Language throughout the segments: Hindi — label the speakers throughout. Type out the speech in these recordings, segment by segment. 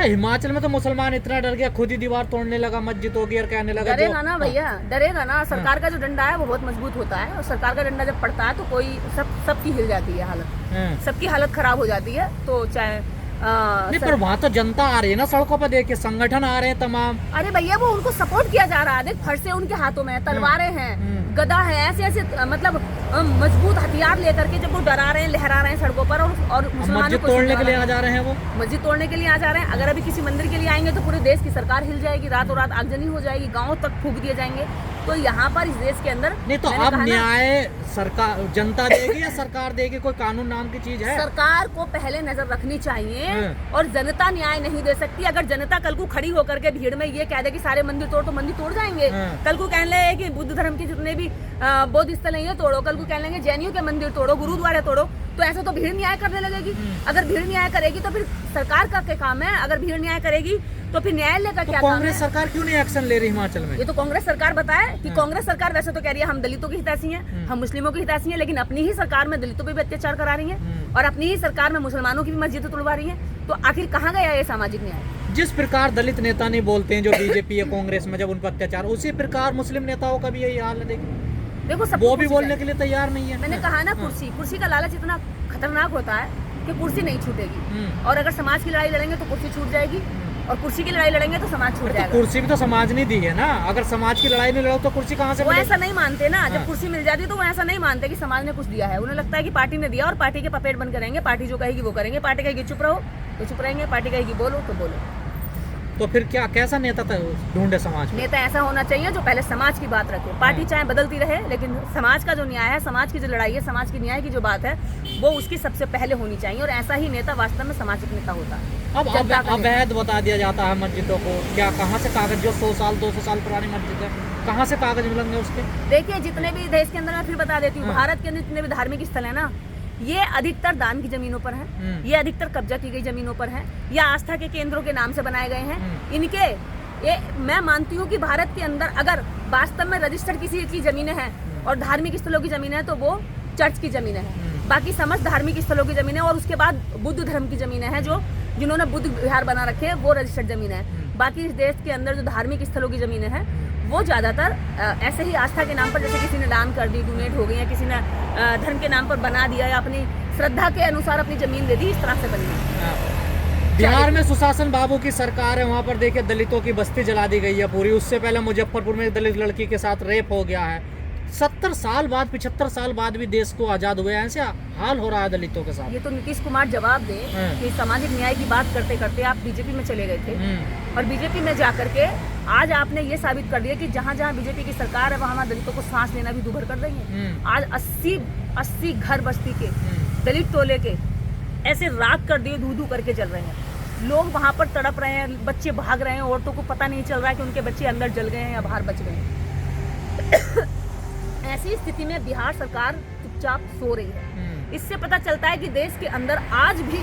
Speaker 1: हिमाचल में तो मुसलमान इतना डर गया, खुद ही दीवार तोड़ने लगा मस्जिदों की और कहने लगा
Speaker 2: डरेगा ना भैया, डरेगा ना। सरकार का जो डंडा है वो बहुत मजबूत होता है, और सरकार का डंडा जब पड़ता है तो कोई सबकी हिल जाती है हालत, सबकी हालत खराब हो जाती है। तो चाहे
Speaker 1: नहीं, पर वहाँ तो जनता आ रही है ना सड़कों पर, देखिए संगठन आ रहे हैं तमाम।
Speaker 2: अरे भैया वो उनको सपोर्ट किया जा रहा है, देख फरसे उनके हाथों में है, तलवारें हैं, गदा है, ऐसे ऐसे मतलब मजबूत हथियार लेकर के जब वो डरा रहे हैं, लहरा रहे हैं सड़कों पर, और
Speaker 1: मस्जिद तोड़ने के लिए आ जा रहे हैं, वो
Speaker 2: मस्जिद तोड़ने के लिए आ जा रहे हैं। अगर अभी किसी मंदिर के लिए आएंगे तो पूरे देश की सरकार हिल जाएगी, रातों रात आगजनी हो जाएगी, गाँव तक फूंक दिए जाएंगे। तो यहाँ पर इस देश के अंदर
Speaker 1: नहीं तो अब न्याय सरकार जनता देगी या सरकार देगी? कोई कानून नाम की चीज है?
Speaker 2: सरकार को पहले नजर रखनी चाहिए, और जनता न्याय नहीं दे सकती। अगर जनता कल को खड़ी होकर के भीड़ में ये कह दे कि सारे मंदिर तोड़, तो मंदिर तोड़ जाएंगे। कल को कहने लगे कि बुद्ध धर्म के जितने भी बौद्ध स्थल है ये तोड़ो, कल को कहने लगे जैनियों के मंदिर तोड़ो, गुरुद्वारे तोड़ो, तो ऐसा तो भीड़ न्याय करने लगेगी। अगर भीड़ न्याय करेगी तो फिर सरकार का क्या काम है? अगर भीड़ न्याय करेगी तो फिर न्यायालय का क्या काम है?
Speaker 1: कांग्रेस सरकार क्यों नहीं एक्शन ले रही हिमाचल में?
Speaker 2: ये तो कांग्रेस सरकार बताए कि कांग्रेस सरकार वैसे तो कह रही है हम दलितों की हितैषी हैं, हम मुस्लिमों की हितैषी हैं, लेकिन अपनी ही सरकार में दलितों पे भी अत्याचार करा रही है, और अपनी ही सरकार में मुसलमानों की भी मस्जिदें तोड़वा रही है। तो आखिर कहाँ गया ये सामाजिक न्याय?
Speaker 1: जिस प्रकार दलित नेता नहीं बोलते हैं जो बीजेपी या कांग्रेस में जब उन पर अत्याचार, उसी प्रकार मुस्लिम नेताओं का भी यही हाल है।
Speaker 2: देखो सब
Speaker 1: वो भी बोलने के लिए तैयार नहीं है।
Speaker 2: मैंने कहा ना, कुर्सी का लालच इतना खतरनाक होता है कि कुर्सी नहीं छूटेगी, और अगर समाज की लड़ाई लड़ेंगे तो कुर्सी छूट जाएगी, और कुर्सी की लड़ाई लड़ेंगे तो समाज छूट जाएगा।
Speaker 1: कुर्सी भी तो समाज ने दी है ना, अगर समाज की लड़ाई नहीं लड़ो तो कुर्सी कहाँ से?
Speaker 2: वो ऐसा नहीं मानते ना, जब कुर्सी मिल जाती है तो वो ऐसा नहीं मानते कि समाज ने कुछ दिया है। उन्हें लगता है कि पार्टी ने दिया और पार्टी के पपेट बन करेंगे, पार्टी जो कहेगी वो करेंगे, पार्टी कहेगी चुप रहो तो चुप रहेंगे, पार्टी कहेगी बोलो तो बोलो।
Speaker 1: तो फिर क्या कैसा नेता ढूंढे समाज में?
Speaker 2: नेता ऐसा होना चाहिए जो पहले समाज की बात रखे। पार्टी चाहे बदलती रहे, लेकिन समाज का जो न्याय है, समाज की जो लड़ाई है, समाज की न्याय की जो बात है, वो उसकी सबसे पहले होनी चाहिए, और ऐसा ही नेता वास्तव में सामाजिक नेता होता है।
Speaker 1: अब अवैध बता दिया जाता है मस्जिदों को, क्या कहाँ से कागज, जो 100 साल 200 साल पुरानी मस्जिद है, कहाँ से कागज मिलेंगे उसके?
Speaker 2: देखिए जितने भी देश के अंदर, मैं फिर बता देती हूँ, भारत के अंदर जितने भी धार्मिक स्थल है ना, ये अधिकतर दान की जमीनों पर है, ये अधिकतर कब्जा की गई जमीनों पर है, या आस्था के केंद्रों के नाम से बनाए गए हैं। इनके ये मैं मानती हूँ कि भारत के अंदर अगर वास्तव में रजिस्टर्ड किसी की जमीनें हैं और धार्मिक स्थलों की जमीनें हैं तो वो चर्च की जमीनें हैं, बाकी समस्त धार्मिक स्थलों की जमीनें, और उसके बाद बुद्ध धर्म की जमीनें हैं, जो जिन्होंने बुद्ध विहार बना रखे हैं वो रजिस्टर्ड जमीनें हैं। बाकी इस देश के अंदर जो धार्मिक स्थलों की जमीनें हैं वो ज्यादातर ऐसे ही आस्था के नाम पर, जैसे किसी ने दान कर दी, डोनेट हो गई, या किसी ने धर्म के नाम पर बना दिया, या अपनी श्रद्धा के अनुसार अपनी जमीन दे दी, इस तरह से बनी।
Speaker 1: बिहार में सुशासन बाबू की सरकार है, वहाँ पर देखिए दलितों की बस्ती जला दी गई है पूरी। उससे पहले मुजफ्फरपुर में दलित लड़की के साथ रेप हो गया है। 70 साल बाद, 75 साल बाद भी देश को आजाद हुए, ऐसे हाल हो रहा है दलितों के साथ।
Speaker 2: ये तो नीतीश कुमार जवाब दे कि सामाजिक न्याय की बात करते करते आप बीजेपी में चले गए थे, और बीजेपी में जाकर के आज आपने ये साबित कर दिया कि जहाँ जहाँ बीजेपी की सरकार है वहाँ दलितों को सांस लेना भी दूभर कर रही है। आज 80 घर बस्ती के दलित टोले के ऐसे राख कर दिए, धू करके चल रहे हैं। लोग वहाँ पर तड़प रहे हैं, बच्चे भाग रहे हैं, औरतों को पता नहीं चल रहा है कि उनके बच्चे अंदर जल गए हैं या बाहर बच गए हैं। ऐसी स्थिति में बिहार सरकार चुपचाप सो रही है। इससे पता चलता है कि देश के अंदर आज भी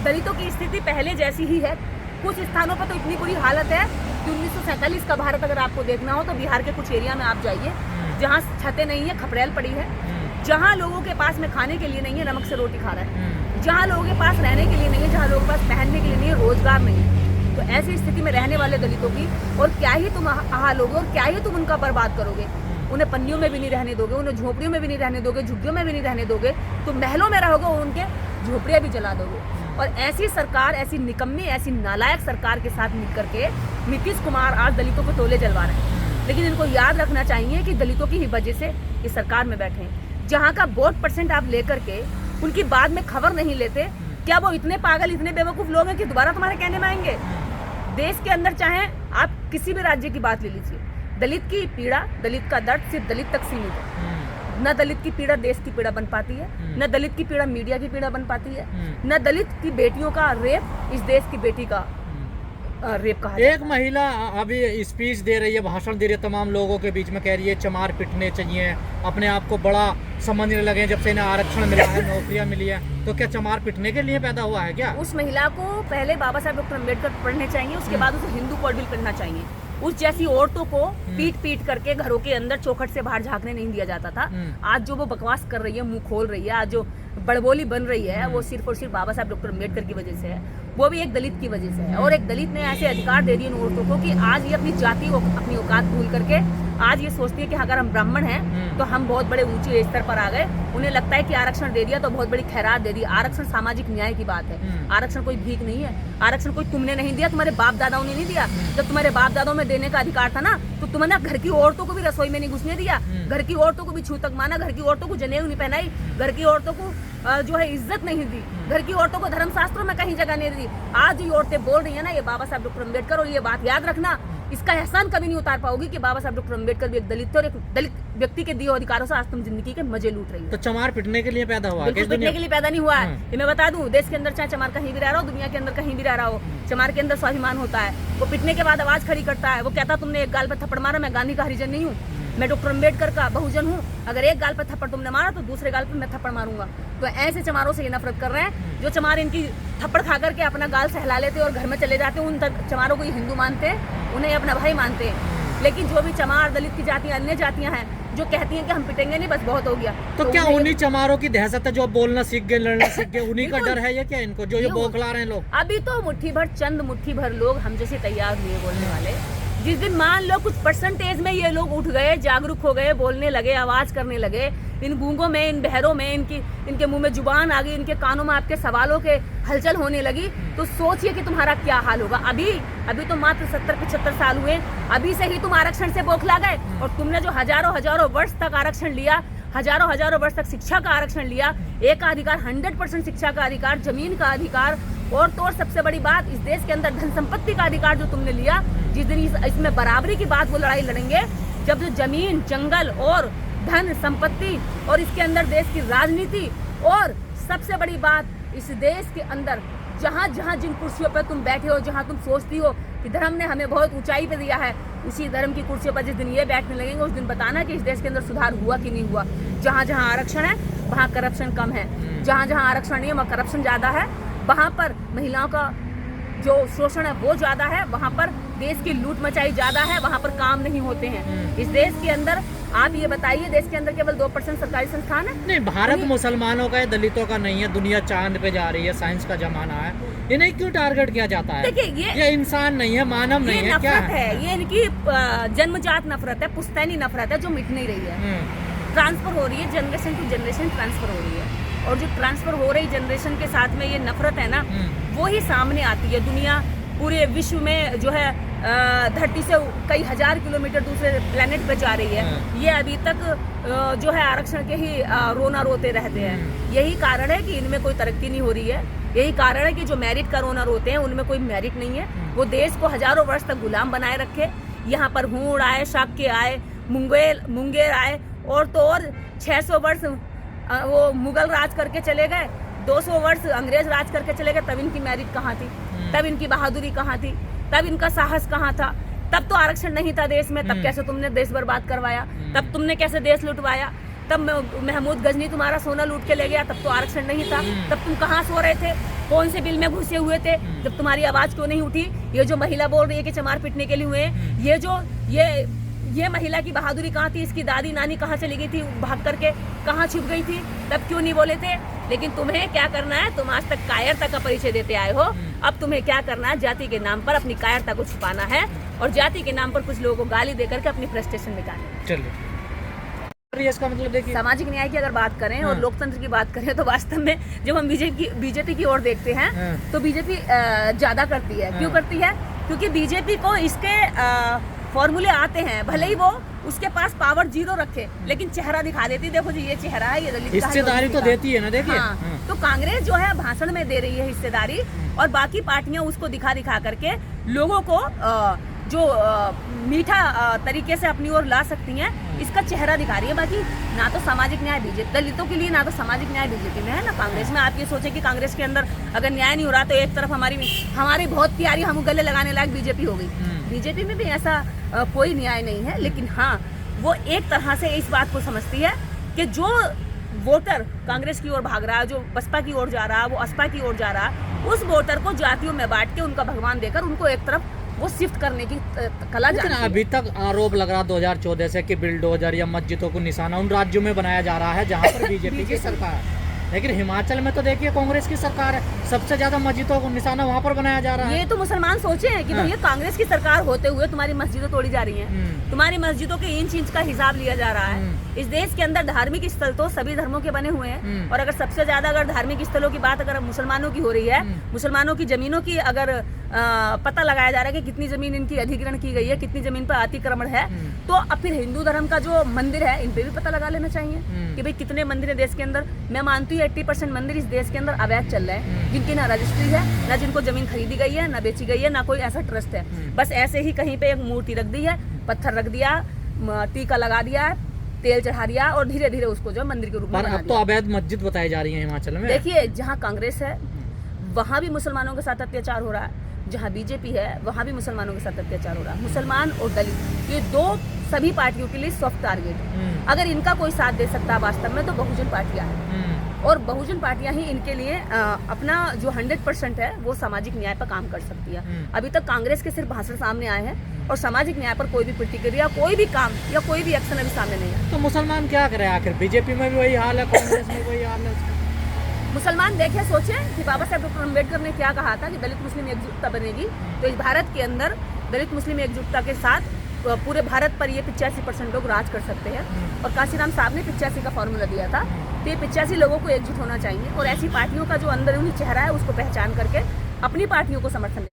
Speaker 2: दलितों की स्थिति पहले जैसी ही है। कुछ स्थानों पर तो इतनी बुरी हालत है कि 1947 का भारत अगर आपको देखना हो तो बिहार के कुछ एरिया में आप जाइए जहाँ छतें नहीं है, खपरेल पड़ी है, जहाँ लोगों के पास में खाने के लिए नहीं है, नमक से रोटी खा रहा है, जहाँ लोगों के पास रहने के लिए नहीं है, जहाँ लोगों के पास पहनने के लिए नहीं है, रोजगार नहीं है। तो ऐसी स्थिति में रहने वाले दलितों की और क्या ही तुम हाल होगे, और क्या ही तुम उनका बर्बाद करोगे। उन्हें पन्नियों में भी नहीं रहने दोगे, उन्हें झोपड़ियों में भी नहीं रहने दोगे, झुग्गियों में भी नहीं रहने दोगे, तो महलों में रहोगे, उनके झोपड़ियाँ भी जला दोगे। और ऐसी सरकार, ऐसी निकम्मी, ऐसी नालायक सरकार के साथ मिलकर के नीतीश कुमार आज दलितों को टोले जलवा रहे हैं। लेकिन इनको याद रखना चाहिए कि दलितों की ही वजह से इस सरकार में बैठे हैं। जहाँ का वोट % आप लेकर के उनकी बाद में खबर नहीं लेते, क्या वो इतने पागल, इतने बेवकूफ़ लोग हैं कि दोबारा तुम्हारे कहने में आएंगे? देश के अंदर चाहे आप किसी भी राज्य की बात ले लीजिए, दलित की पीड़ा, दलित का दर्द सिर्फ दलित तक सीमित है। न दलित की पीड़ा देश की पीड़ा बन पाती है, न दलित की पीड़ा मीडिया की पीड़ा बन पाती है, न दलित की बेटियों का रेप इस देश की बेटी का रेप कहा।
Speaker 1: एक महिला अभी स्पीच दे रही है, भाषण दे रही है तमाम लोगों के बीच में, कह रही है चमार पिटने चाहिए, अपने आप को बड़ा समझने लगे जब से इन्हें आरक्षण मिला है, नौकरियां मिली है। तो क्या चमार पिटने के लिए पैदा हुआ है क्या?
Speaker 2: उस महिला को पहले बाबा साहब डॉक्टर अम्बेडकर पढ़ने चाहिए, उसके बाद उसे हिंदू कोड बिल पढ़ना चाहिए। उस जैसी औरतों को पीट करके घरों के अंदर चौखट से बाहर झांकने नहीं दिया जाता था। आज जो वो बकवास कर रही है, मुंह खोल रही है, आज जो बड़बोली बन रही है, वो सिर्फ और सिर्फ बाबा साहब डॉक्टर अम्बेडकर की वजह से है। वो भी एक दलित की वजह से है। और एक दलित ने ऐसे अधिकार दे दिए इन औरतों को कि आज ये अपनी जाति को, अपनी औकात भूल करके आज ये सोचती है कि अगर हम ब्राह्मण हैं तो हम बहुत बड़े ऊंचे स्तर पर आ गए। उन्हें लगता है कि आरक्षण दे दिया तो बहुत बड़ी खैरात दे दी। आरक्षण सामाजिक न्याय की बात है, आरक्षण कोई भीख नहीं है। आरक्षण कोई तुमने नहीं दिया, तुम्हारे बाप दादाओं ने नहीं दिया। जब तुम्हारे बाप दादाओं में देने का अधिकार था ना, तो तुमने घर की औरतों को भी रसोई में नहीं घुसने दिया, घर की औरतों को भी छूतक माना, घर की औरतों को जनेऊ नहीं पहनाई, घर की औरतों को जो है इज्जत नहीं दी, घर की औरतों को धर्मशास्त्रों में कहीं जगह नहीं दी। आज जो औरतें बोल रही है ना, ये बाबा साहब डॉक्टर अम्बेडकर, और ये बात याद रखना, इसका एहसान कभी नहीं उतार पाओगी कि बाबा साहब डॉक्टर अम्बेडकर भी एक दलित थे और एक दलित व्यक्ति के दिए अधिकारों से आज तुम जिंदगी के मजे लूट रही हो।
Speaker 1: तो चमार पिटने के लिए पैदा हुआ,
Speaker 2: बिल्कुल पिटने के लिए पैदा नहीं हुआ है। ये मैं बता दूं, देश के अंदर चाहे चमार कहीं भी रह रहा हो, दुनिया के अंदर कहीं भी रह रहा हो, चमार के अंदर स्वाभिमान होता है। वो पिटने के बाद आवाज खड़ी करता है। वो कहता तुमने एक गाल पर थप्पड़ मारा, मैं गांधी का हरिजन नहीं हूँ, मैं डॉक्टर अम्बेडकर का बहुजन हूँ। अगर एक गाल पर थप्पड़ तुमने मारा तो दूसरे गाल पर मैं थप्पड़ मारूंगा। तो ऐसे चमारों से ये नफरत कर रहे हैं जो चमार इनकी थप्पड़ खा करके अपना गाल सहला लेते और घर में चले जाते। उन चमारों को ये हिंदू मानते हैं, उन्हें अपना भाई मानते हैं। लेकिन जो भी चमार, दलित की जातियां, अन्य जातियां हैं जो कहती हैं कि हम पिटेंगे नहीं, बस बहुत हो गया,
Speaker 1: तो क्या उन्हीं चमारों की दहशत है जो बोलना सीख गए, लड़ना सीख गए, उन्हीं का डर है या क्या इनको, जो ये बौखला रहे हैं लोग?
Speaker 2: अभी तो मुट्ठी भर लोग हम जैसे तैयार हुए बोलने वाले। जिस दिन मान लो कुछ परसेंटेज में ये लोग उठ गए, जागरूक हो गए, बोलने लगे, आवाज करने लगे, इन गूंगों में, इन बहरों में, इनके मुंह में जुबान आ गई, इनके कानों में आपके सवालों के हलचल होने लगी, तो सोचिए कि तुम्हारा क्या हाल होगा। अभी तो मात्र 70-75 साल हुए, अभी से ही तुम आरक्षण से बौखला गए। और तुमने जो हजारों वर्ष तक आरक्षण लिया, हजारों वर्ष तक शिक्षा का आरक्षण लिया, एक का अधिकार, 100% शिक्षा का अधिकार, जमीन का अधिकार, और तो और सबसे बड़ी बात, इस देश के अंदर धन संपत्ति का अधिकार जो तुमने लिया। जिस दिन इसमें बराबरी की बात, वो लड़ाई लड़ेंगे जब जो जमीन, जंगल और धन संपत्ति और इसके अंदर देश की राजनीति, और सबसे बड़ी बात, इस देश के अंदर जहाँ जहाँ जिन कुर्सियों पर तुम बैठे हो, जहाँ तुम सोचती हो कि धर्म ने हमें बहुत ऊंचाई पे दिया है, उसी धर्म की कुर्सियों पर जिस दिन ये बैठने लगेंगे, उस दिन बताना कि इस देश के अंदर सुधार हुआ कि नहीं हुआ। जहाँ जहाँ आरक्षण है वहाँ करप्शन कम है, जहाँ जहाँ आरक्षण नहीं है वहाँ करप्शन ज़्यादा है, वहाँ पर महिलाओं का जो शोषण है वो ज़्यादा है, वहाँ पर देश की लूट मचाई ज़्यादा है, वहाँ पर काम नहीं होते हैं। इस देश के अंदर आप ये बताइए, देश के अंदर केवल 2% सरकारी संस्थान है।
Speaker 1: नहीं, भारत मुसलमानों का है, दलितों का नहीं है। दुनिया चांद पे जा रही है, साइंस का जमाना है, इन्हें क्यों टारगेट किया जाता है?
Speaker 2: देखिए,
Speaker 1: ये इंसान नहीं है, मानव नहीं है, क्या
Speaker 2: है? ये इनकी जन्मजात नफरत है, पुश्तैनी नफरत है जो मिट नहीं रही है, ट्रांसफर हो रही है, जनरेशन टू जनरेशन ट्रांसफर हो रही है। और जो ट्रांसफर हो रही जनरेशन के साथ में ये नफरत है ना, वो ही सामने आती है। दुनिया पूरे विश्व में जो है धरती से कई हजार किलोमीटर दूसरे प्लेनेट पे जा रही है। ये अभी तक जो है आरक्षण के ही रोना रोते रहते हैं। यही कारण है कि इनमें कोई तरक्की नहीं हो रही है। यही कारण है कि जो मेरिट का रोना रोते हैं उनमें कोई मेरिट नहीं है। वो देश को हजारों वर्ष तक गुलाम बनाए रखे। यहाँ पर हूण आए, शाक्य आए, मुंगेर आए, और तो और 600 वर्ष वो मुगल राज करके चले गए, 200 वर्ष अंग्रेज राज करके चले गए। तब इनकी मेरिट कहाँ थी? तब इनकी बहादुरी कहाँ थी? तब इनका साहस कहाँ था? तब तो आरक्षण नहीं था देश में। तब कैसे तुमने देश बर्बाद करवाया? तब तुमने कैसे देश लुटवाया? तब महमूद गजनी तुम्हारा सोना लूट के ले गया, तब तो आरक्षण नहीं था। तब तुम कहाँ सो रहे थे? कौन से बिल में घुसे हुए थे? जब तुम्हारी आवाज क्यों नहीं उठी? ये जो महिला बोल रही है कि चमार पीटने के लिए हुए, ये महिला की बहादुरी कहाँ थी? इसकी दादी नानी कहाँ चली गई थी भाग करके? कहाँ छिप गई थी? तब क्यों नहीं बोले थे? लेकिन तुम्हें क्या करना है? तुम आज तक कायरता का परिचय देते आए हो। अब तुम्हें क्या करना है? जाति के नाम पर अपनी कायरता को छुपाना है और जाति के नाम पर कुछ लोगों को गाली देकर के अपनी फ्रस्ट्रेशन निकालना।
Speaker 1: चलिए, इसका मतलब देखिए,
Speaker 2: सामाजिक न्याय की अगर बात करें और लोकतंत्र की बात करें तो वास्तव में जब हम बीजेपी की ओर देखते हैं तो बीजेपी ज्यादा करती है। क्यों करती है? क्योंकि बीजेपी को इसके फॉर्मूले आते हैं। भले ही वो उसके पास पावर 0 रखे, लेकिन चेहरा दिखा देती, देखो जी ये चेहरा है, ये दलित का
Speaker 1: हिस्सेदारी तो देती है ना। देखिए,
Speaker 2: तो कांग्रेस जो है भाषण में दे रही है हिस्सेदारी, और बाकी पार्टियां उसको दिखा करके लोगों को जो मीठा तरीके से अपनी ओर ला सकती हैं, इसका चेहरा दिखा रही है। बाकी ना तो सामाजिक न्याय बीजेपी, दलितों के लिए ना तो सामाजिक न्याय बीजेपी में है ना कांग्रेस में। आप ये सोचें कि कांग्रेस के अंदर अगर न्याय नहीं हो रहा तो एक तरफ हमारी बहुत प्यारी हम गले लगाने लायक बीजेपी हो गई। बीजेपी में भी ऐसा कोई न्याय नहीं है, लेकिन हाँ, वो एक तरह से इस बात को समझती है कि जो वोटर कांग्रेस की ओर भाग रहा है, जो बसपा की ओर जा रहा है, वो असपा की ओर जा रहा है, उस वोटर को जातियों में बांट के उनका भगवान देकर उनको एक तरफ वो शिफ्ट करने की कला जानती है।
Speaker 1: अभी तक आरोप लग रहा 2014 से कि बिल्डोजर या मस्जिदों को निशाना उन राज्यों में बनाया जा रहा है जहाँ पर बीजेपी की सरकार। लेकिन हिमाचल में तो देखिए कांग्रेस की सरकार है, सबसे ज्यादा मस्जिदों को निशाना वहाँ पर बनाया जा रहा है।
Speaker 2: ये तो मुसलमान सोचे हैं कि
Speaker 1: हाँ।
Speaker 2: भैया कांग्रेस की सरकार होते हुए तुम्हारी मस्जिदें तोड़ी जा रही हैं, तुम्हारी मस्जिदों के इंच इंच का हिसाब लिया जा रहा है। इस देश के अंदर धार्मिक स्थल तो सभी धर्मों के बने हुए हैं, और अगर सबसे ज्यादा अगर धार्मिक स्थलों की बात अगर मुसलमानों की हो रही है, मुसलमानों की जमीनों की अगर पता लगाया जा रहा है कि कितनी जमीन इनकी अधिग्रहण की गई है, कितनी जमीन पर अतिक्रमण है, तो अब फिर हिंदू धर्म का जो मंदिर है इन पे भी पता लगा लेना चाहिए कि भाई कितने मंदिर है देश के अंदर। मैं मानती हूँ 80% मंदिर इस देश के अंदर अवैध चल रहे हैं, जिनकी ना रजिस्ट्री है, ना जिनको जमीन खरीदी गई है, ना बेची गई है, ना कोई ऐसा ट्रस्ट है। बस ऐसे ही कहीं पे एक मूर्ति रख दी है, पत्थर रख दिया, टीका लगा दिया, तेल चढ़ा दिया, और धीरे धीरे उसको जो मंदिर के रूप में बना
Speaker 1: अब तो अवैध मस्जिद बताई जा रही है हिमाचल में।
Speaker 2: देखिए जहाँ कांग्रेस है वहाँ भी मुसलमानों के साथ अत्याचार हो रहा है, जहाँ बीजेपी है वहाँ भी मुसलमानों के साथ अत्याचार हो रहा है। मुसलमान और दलित ये दो सभी पार्टियों के लिए सॉफ्ट टारगेट। अगर इनका कोई साथ दे सकता है वास्तव में तो बहुजन पार्टियां हैं, और बहुजन पार्टियां ही इनके लिए अपना जो 100% है वो सामाजिक न्याय पर काम कर सकती है। अभी तक कांग्रेस के सिर्फ भाषण सामने आए हैं, और सामाजिक न्याय पर कोई भी प्रतिक्रिया, कोई भी काम या कोई भी एक्शन अभी सामने नहीं है।
Speaker 1: तो मुसलमान क्या करे आखिर? बीजेपी में भी वही हाल है, कांग्रेस में वही हाल है।
Speaker 2: मुसलमान देखे सोचे कि बाबा साहब डॉक्टर अम्बेडकर ने क्या कहा था कि दलित मुस्लिम एकजुटता बनेगी, तो इस भारत के अंदर दलित मुस्लिम एकजुटता के साथ पूरे भारत पर ये 85% लोग राज कर सकते हैं। और काशीराम साहब ने 85 का फॉर्मूला दिया था, तो ये 85 लोगों को एकजुट होना चाहिए, और ऐसी पार्टियों का जो अंदरूनी चेहरा है उसको पहचान करके अपनी पार्टियों को समर्थन